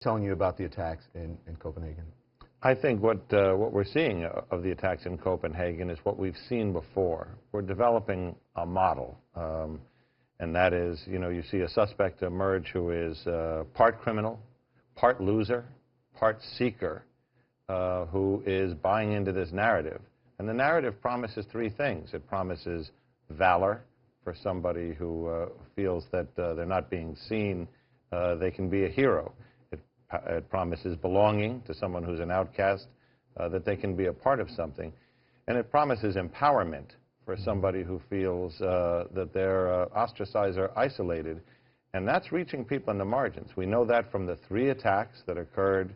telling you about the attacks in Copenhagen? I think what we're seeing of the attacks in Copenhagen is what we've seen before. We're developing a model, and that is, you see a suspect emerge who is part criminal, part loser, part seeker, who is buying into this narrative. And the narrative promises three things. It promises valor for somebody who feels that they're not being seen, they can be a hero. It promises belonging to someone who's an outcast, that they can be a part of something. And it promises empowerment for somebody who feels that they're ostracized or isolated. And that's reaching people in the margins. We know that from the 3 attacks that occurred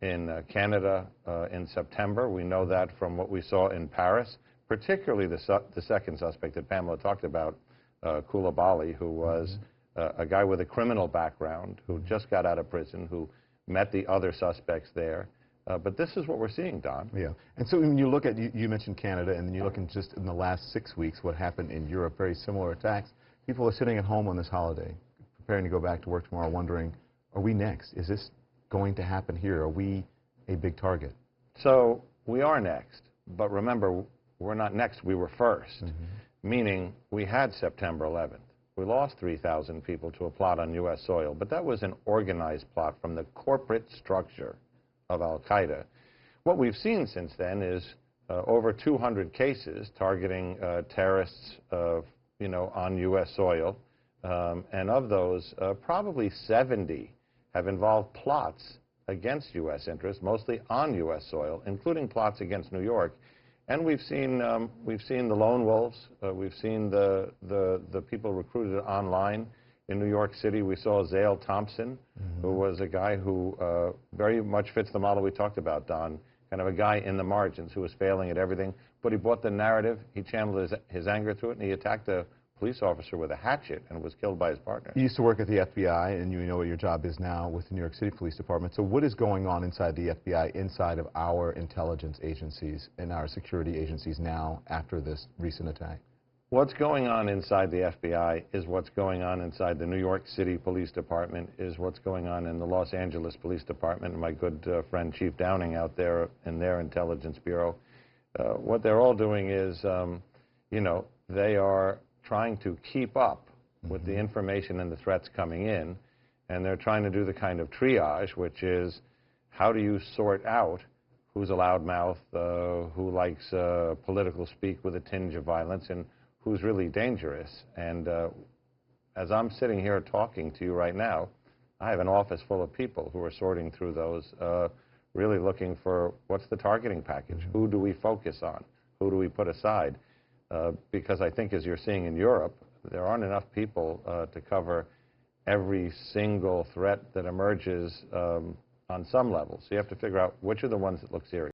in Canada in September. We know that from what we saw in Paris, particularly the second suspect that Pamela talked about, Coulibaly, who was a guy with a criminal background who just got out of prison, who met the other suspects there. But this is what we're seeing, Don. Yeah. And so when you look at, you mentioned Canada, and then you look in just in the last 6 weeks what happened in Europe, very similar attacks. People are sitting at home on this holiday, preparing to go back to work tomorrow, wondering, are we next? Is this going to happen here? Are we a big target? So we are next. But remember, we're not next, we were first. Meaning we had September 11th. We lost 3,000 people to a plot on U.S. soil, but that was an organized plot from the corporate structure of al-Qaeda. What we've seen since then is over 200 cases targeting terrorists on U.S. soil, and of those, probably 70 have involved plots against U.S. interests, mostly on U.S. soil, including plots against New York. And we've seen the lone wolves. We've seen the people recruited online in New York City. We saw Zale Thompson, who was a guy who very much fits the model we talked about, Don. Kind of a guy in the margins who was failing at everything, but he bought the narrative. He channeled his anger through it, and he attacked a police officer with a hatchet and was killed by his partner. You used to work at the FBI, and you know what your job is now with the New York City Police Department. So what is going on inside the FBI, inside of our intelligence agencies and our security agencies now after this recent attack? What's going on inside the FBI is what's going on inside the New York City Police Department, is what's going on in the Los Angeles Police Department, and my good friend Chief Downing out there in their intelligence bureau. What they're all doing is, they are trying to keep up with the information and the threats coming in, and they're trying to do the kind of triage, which is, how do you sort out who's a loudmouth, who likes political speak with a tinge of violence, and who's really dangerous. And as I'm sitting here talking to you right now, I have an office full of people who are sorting through those, really looking for what's the targeting package, who do we focus on, who do we put aside. Because I think, as you're seeing in Europe, there aren't enough people to cover every single threat that emerges on some level. So you have to figure out which are the ones that look serious.